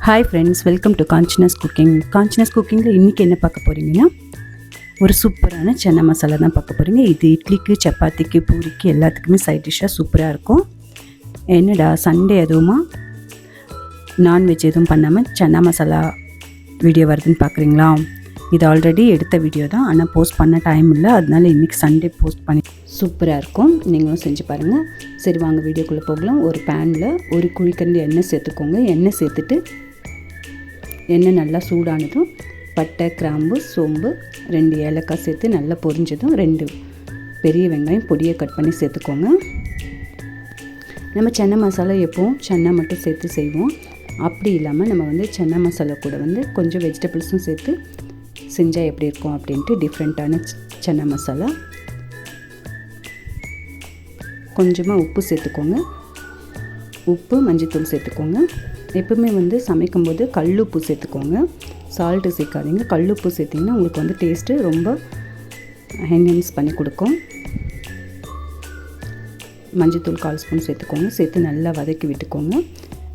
Hi friends, welcome to Kanchana's cooking. Kanchana's குக்கிங்கில் இன்றைக்கி என்ன பார்க்க போகிறீங்கன்னா, ஒரு சூப்பரான சன்னா மசாலா தான் பார்க்க போகிறீங்க. இது இட்லிக்கு, சப்பாத்திக்கு, பூரிக்கு எல்லாத்துக்குமே சைட் டிஷ்ஷாக சூப்பராக இருக்கும். என்னடா சண்டே எதுவுமா நான்வெஜ் எதுவும் பண்ணாமல் சன்னா மசாலா வீடியோ வருதுன்னு பார்க்குறீங்களா? இது ஆல்ரெடி எடுத்த வீடியோ தான், ஆனால் போஸ்ட் பண்ண டைம் இல்லை. அதனால இன்றைக்கி சண்டே போஸ்ட் பண்ணி சூப்பராக இருக்கும். நீங்களும் செஞ்சு பாருங்கள். சரி வாங்க வீடியோக்குள்ளே போகலாம். ஒரு பேனில் ஒரு குழிக்கரண்டி எண்ணெய் சேர்த்துக்கோங்க. எண்ணெய் சேர்த்துட்டு எண்ணெய் நல்லா சூடானதும் பட்டை, கிராம்பு, சோம்பு, 2 ஏலக்காய் சேர்த்து நல்லா பொரிஞ்சதும் 2 பெரிய வெங்காயம் பொடியை கட் பண்ணி சேர்த்துக்கோங்க. நம்ம சன்னா மசாலா எப்போவும் சன்னா மட்டும் சேர்த்து செய்வோம். அப்படி இல்லாமல் நம்ம சன்னா மசாலா கூட கொஞ்சம் வெஜிடபிள்ஸும் சேர்த்து செஞ்சால் எப்படி இருக்கும் அப்படின்ட்டு டிஃப்ரெண்ட்டான சன்னா மசாலா. கொஞ்சமாக உப்பு சேர்த்துக்கோங்க. உப்பு, மஞ்சள்தூள் சேர்த்துக்கோங்க. எப்பவுமே சமைக்கும்போது கல்லுப்பு சேர்த்துக்கோங்க. சால்ட்டு சேர்க்காதீங்க. கல்லுப்பு சேர்த்திங்கன்னா உங்களுக்கு டேஸ்ட்டு ரொம்ப என்ஹான்ஸ் பண்ணி கொடுக்கும். மஞ்சள்தூள் 1/4 ஸ்பூன் சேர்த்துக்கோங்க. சேர்த்து நல்லா வதக்கி விட்டுக்கோங்க.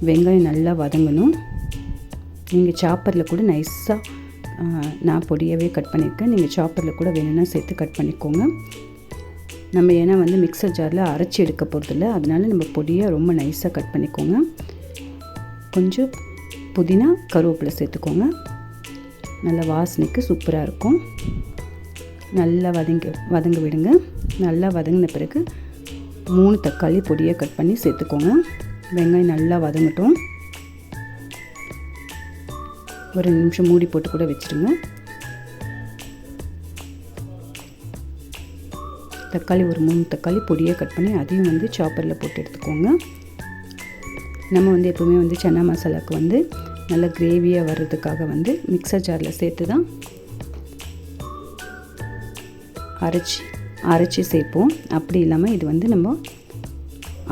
வெங்காயம் நல்லா வதங்கணும். நீங்கள் சாப்பரில் கூட நைஸாக நான் பொடியாகவே கட் பண்ணியிருக்கேன். நீங்கள் சாப்பரில் கூட வேணும்னா சேர்த்து கட் பண்ணிக்கோங்க. நம்ம ஏன்னா மிக்சர் ஜாரில் அரைச்சி எடுக்க போகிறதில்ல, அதனால நம்ம பொடியை ரொம்ப நைஸாக கட் பண்ணிக்கோங்க. கொஞ்சம் புதினா, கருவேப்பிலை சேர்த்துக்கோங்க. நல்லா வாசனைக்கு சூப்பராக இருக்கும். நல்லா வதங்க விடுங்க. நல்லா வதங்கின பிறகு 3 தக்காளி பொடியை கட் பண்ணி சேர்த்துக்கோங்க. வெங்காயம் நல்லா வதங்கட்டும். ஒரு 2 நிமிஷம் மூடி போட்டு கூட வச்சுடுங்க. தக்காளி ஒரு 3 தக்காளி பொடியை கட் பண்ணி அதையும் சாப்பரில் போட்டு எடுத்துக்கோங்க. நம்ம எப்போவுமே சன்னா மசாலாவுக்கு நல்ல கிரேவியாக வர்றதுக்காக மிக்சர் ஜாரில் சேர்த்து தான் அரைச்சி சேர்ப்போம். அப்படி இல்லாமல் இது நம்ம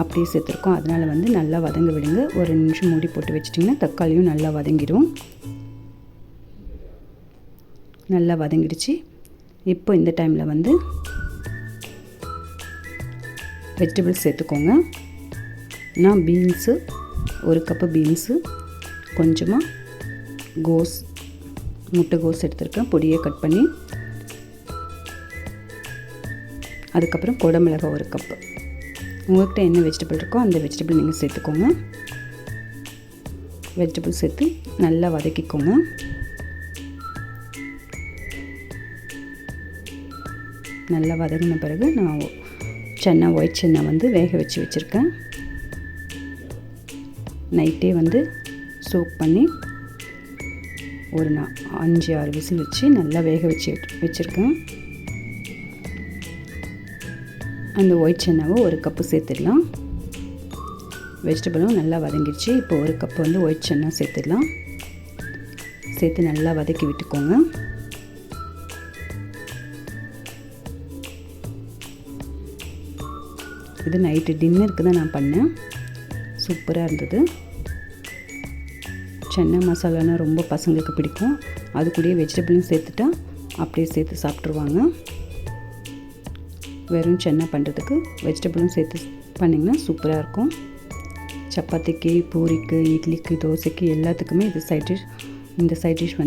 அப்படியே சேர்த்துருக்கோம். அதனால் நல்லா வதங்க விடுங்க. ஒரு 2 நிமிஷம் மூடி போட்டு வச்சிட்டிங்கன்னா தக்காளியும் நல்லா வதங்கிடும். நல்லா வதங்கிடுச்சு. இப்போ இந்த டைமில் வெஜிடபிள்ஸ் சேர்த்துக்கோங்க. நான் பீன்ஸு 1 கப்பு பீன்ஸு, கொஞ்சமாக முட்டைகோஸ் எடுத்துருக்கேன் பொடியை கட் பண்ணி. அதுக்கப்புறம் குடமிளகாய் 1 கப்பு. உங்கள்கிட்ட என்ன வெஜிடபிள் இருக்கோ அந்த வெஜிடபிள் நீங்கள் சேர்த்துக்கோங்க. வெஜிடபிள் சேர்த்து நல்லா வதக்கிக்கோங்க. நல்லா வதங்கின பிறகு நான் ஒயிட் சன்னா வேக வச்சு வச்சுருக்கேன். நைட்டே சோக் பண்ணி ஒரு 5-6 விசில் வச்சு நல்லா வேக வச்சுருக்கேன். அந்த ஒயிட் சன்னாவை 1 கப்பு சேர்த்துடலாம். வெஜிடபிளும் நல்லா வதங்கிடுச்சு. இப்போ 1 கப்பு ஒயிட் சன்னா சேர்த்துடலாம். சேர்த்து நல்லா வதக்கி விட்டுக்கோங்க. இது நைட்டு டின்னருக்கு தான் நான் பண்ணேன். சூப்பராக இருந்தது. சன்னா மசாலானா ரொம்ப பசங்களுக்கு பிடிக்கும். அது கூடயே வெஜிடபிளும் சேர்த்துட்டா அப்படியே சேர்த்து சாப்பிட்ருவாங்க. வெறும் சன்னா பண்ணுறதுக்கு வெஜிடபிளும் சேர்த்து பண்ணிங்கன்னா சூப்பராக இருக்கும். சப்பாத்திக்கு, பூரிக்கு, இட்லிக்கு, தோசைக்கு எல்லாத்துக்குமே இந்த சைட் டிஷ்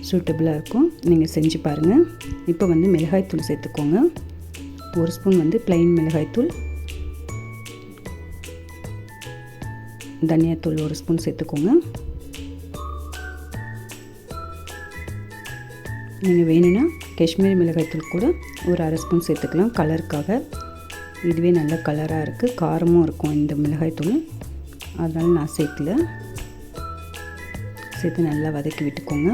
சூட்டபுளாக இருக்கும். நீங்கள் செஞ்சு பாருங்கள். இப்போ மிளகாய்த்தூள் சேர்த்துக்கோங்க. 1 ஸ்பூன் ப்ளைன் மிளகாய்த்தூள், தனியாத்தூள் 1 ஸ்பூன் சேர்த்துக்கோங்க. நீங்கள் வேணும்னா காஷ்மீரி மிளகாய்த்தூள் கூட ஒரு 1/2 ஸ்பூன் சேர்த்துக்கலாம் கலருக்காக. இதுவே நல்ல கலராக இருக்குது, காரமும் இருக்கும் இந்த மிளகாய்த்தூள். அதனால் நான் சேர்க்கல. சேர்த்து நல்லா வதக்கி விட்டுக்கோங்க.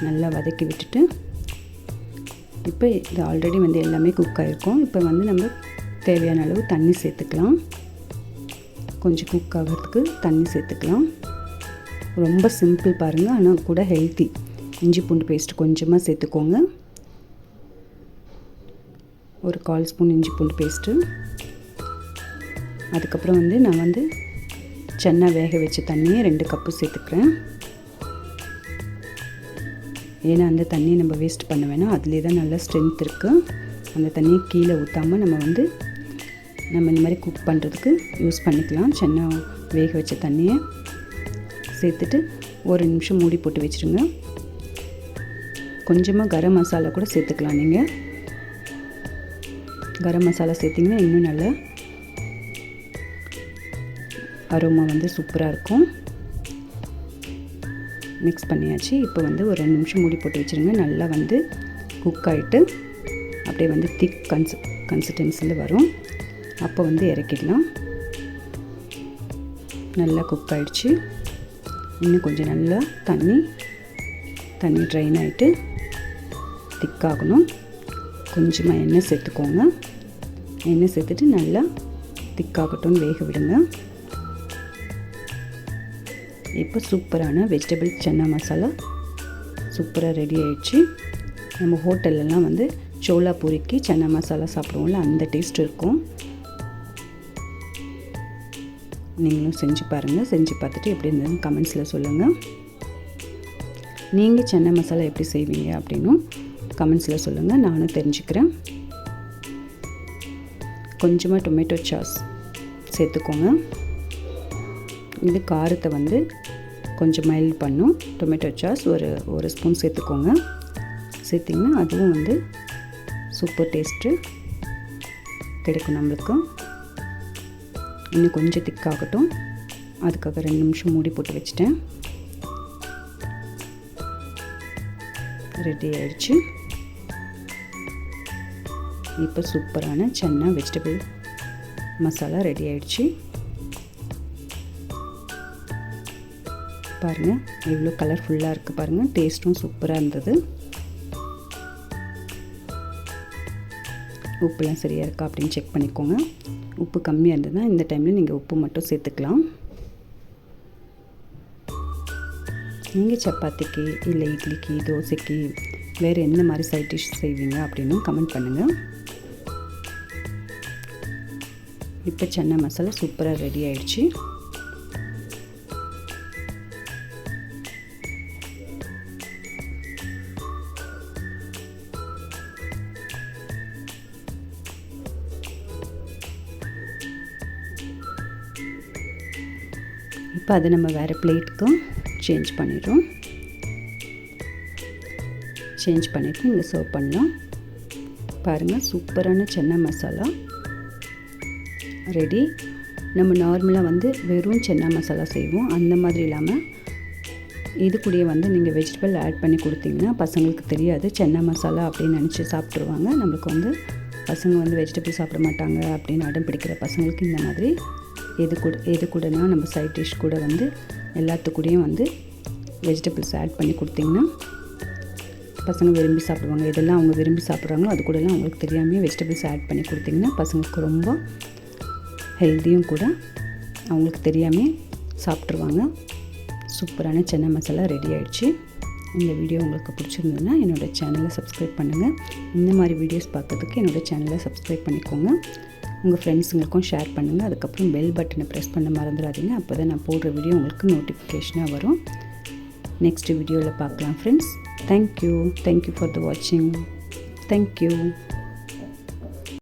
நல்லா வதக்கி விட்டுட்டு இப்போ இது ஆல்ரெடி எல்லாமே குக் ஆகிருக்கும். இப்போ நம்ம தேவையான அளவு தண்ணி சேர்த்துக்கலாம். கொஞ்சம் குக் ஆகிறதுக்கு தண்ணி சேர்த்துக்கலாம். ரொம்ப சிம்பிள் பாருங்கள், ஆனால் கூட ஹெல்த்தி. இஞ்சி பூண்டு பேஸ்ட் கொஞ்சமாக சேர்த்துக்கோங்க. ஒரு 1/4 ஸ்பூன் இஞ்சி பூண்டு பேஸ்ட்டு. அதுக்கப்புறம் நான் சன்னா வேக வச்ச தண்ணியை 2 கப்பு சேர்த்துக்கிறேன். ஏன்னா அந்த தண்ணியை நம்ம வேஸ்ட் பண்ண வேணாம். அதிலே தான் நல்ல ஸ்ட்ரென்த் இருக்குது. அந்த தண்ணியை கீழே ஊற்றாமல் நம்ம நம்ம இந்த மாதிரி குக் பண்ணுறதுக்கு யூஸ் பண்ணிக்கலாம். சென்னா வேக வச்ச தண்ணியை சேர்த்துட்டு ஒரு நிமிஷம் மூடி போட்டு வச்சுருங்க. கொஞ்சமாக கரம் மசாலா கூட சேர்த்துக்கலாம். நீங்கள் கரம் மசாலா சேர்த்திங்கன்னா இன்னும் நல்லா அரோமா வந்து சூப்பராக இருக்கும். மிக்ஸ் பண்ணியாச்சு. இப்போ வந்து ஒரு 2 நிமிஷம் மூடி போட்டு வச்சுருங்க. நல்லா வந்து குக் ஆகிட்டு அப்படியே வந்து திக் கன்சிஸ்டன்சியில் வரும். அப்போ வந்து இறக்கிடலாம். நல்லா குக் ஆகிடுச்சு. இன்னும் கொஞ்சம் நல்லா தண்ணி ட்ரைன் ஆகிட்டு திக்காகணும். கொஞ்சமாக எண்ணெய் சேர்த்துக்கோங்க. எண்ணெய் சேர்த்துட்டு நல்லா திக்காகட்டும்னு வேக விடுங்க. இப்போ சூப்பரான வெஜிடபிள் சன்னா மசாலா சூப்பராக ரெடி ஆகிடுச்சு. நம்ம ஹோட்டல்லலாம் வந்து சோளா பூரிக்கு சன்னா மசாலா சாப்பிடுவோம்ல, அந்த டேஸ்ட் இருக்கும். நீங்களும் செஞ்சு பாருங்கள். செஞ்சு பார்த்துட்டு எப்படி இருந்ததுன்னு கமெண்ட்ஸில் சொல்லுங்கள். நீங்கள் சன்னா மசாலா எப்படி செய்வீங்க அப்படின்னும் கமெண்ட்ஸில் சொல்லுங்கள், நானும் தெரிஞ்சுக்கிறேன். கொஞ்சமாக டொமேட்டோ சாஸ் சேர்த்துக்கோங்க. இது காரத்தை வந்து கொஞ்சம் மைல்ட் பண்ணும். டொமேட்டோ சாஸ் ஒரு ஸ்பூன் சேர்த்துக்கோங்க. சேர்த்திங்கன்னா அதுவும் வந்து சூப்பர் டேஸ்ட்டு கிடைக்கும் நம்மளுக்கு. இன்னும் கொஞ்சம் திக்காகட்டும். அதுக்காக 2 நிமிஷம் மூடி போட்டு வச்சுட்டேன். ரெடி ஆயிடுச்சு. இப்போ சூப்பரான சன்னா வெஜிடபிள் மசாலா ரெடி ஆயிடுச்சு. பாருங்கள் எவ்வளோ கலர்ஃபுல்லாக இருக்குது பாருங்கள். டேஸ்ட்டும் சூப்பராக இருந்தது. உப்புலாம் சரியாக இருக்கா அப்படின்னு செக் பண்ணிக்கோங்க. உப்பு கம்மியாக இருந்ததுன்னா இந்த டைமில் நீங்கள் உப்பு மட்டும் சேர்த்துக்கலாம். நீங்கள் சப்பாத்திக்கு இல்லை இட்லிக்கு தோசைக்கு வேறு எந்த மாதிரி சைட் டிஷ் செய்வீங்க அப்படின்னு கமெண்ட் பண்ணுங்கள். இப்போ சன்னா மசாலா சூப்பராக ரெடி ஆயிடுச்சு. இப்போ அதை நம்ம வேறு பிளேட்டுக்கு சேஞ்ச் பண்ணிடுறோம். சேஞ்ச் பண்ணிவிட்டு இங்கே சர்வ் பண்ணலாம். பாருங்கள் சூப்பரான சன்னா மசாலா ரெடி. நம்ம நார்மலாக வந்து வெறும் சன்னா மசாலா செய்வோம், அந்த மாதிரி இல்லாமல் இது கூடயே வந்து நீங்கள் வெஜிடபிள் ஆட் பண்ணி கொடுத்தீங்கன்னா பசங்களுக்கு தெரியாது சன்னா மசாலா அப்படின்னு நினச்சி சாப்பிட்ருவாங்க. நம்மளுக்கு வந்து பசங்க வந்து வெஜிடபிள் சாப்பிட மாட்டாங்க அப்படின்னு அடம் பிடிக்கிற பசங்களுக்கு இந்த மாதிரி எது கூடனா நம்ம சைட் டிஷ் கூட வந்து எல்லாத்துக்கூடையும் வந்து வெஜிடபிள்ஸ் ஆட் பண்ணி கொடுத்திங்கன்னா பசங்க விரும்பி சாப்பிடுவாங்க. இதெல்லாம் அவங்க விரும்பி சாப்பிட்றாங்களோ அது கூடலாம் அவங்களுக்கு தெரியாமல் வெஜிடபிள்ஸ் ஆட் பண்ணி கொடுத்திங்கன்னா பசங்களுக்கு ரொம்ப ஹெல்த்தியும் கூட, அவங்களுக்கு தெரியாமல் சாப்பிட்ருவாங்க. சூப்பரான சன்னா மசாலா ரெடி ஆகிடுச்சு. இந்த வீடியோ உங்களுக்கு பிடிச்சிருந்ததுன்னா என்னோடய சேனலை சப்ஸ்கிரைப் பண்ணுங்கள். இந்த மாதிரி வீடியோஸ் பார்க்கறதுக்கு என்னோடய சேனலை சப்ஸ்கிரைப் பண்ணிக்கோங்க. உங்கள் ஃப்ரெண்ட்ஸுங்களுக்கும் ஷேர் பண்ணுங்கள். அதுக்கப்புறம் பெல் பட்டனை ப்ரெஸ் பண்ண மறந்துடாதீங்க. அப்போ தான் நான் போடுற வீடியோ உங்களுக்கு நோட்டிஃபிகேஷனாக வரும். நெக்ஸ்ட் வீடியோவில் பார்க்கலாம் ஃப்ரெண்ட்ஸ். தேங்க்யூ ஃபார் த வாட்சிங். தேங்க்யூ.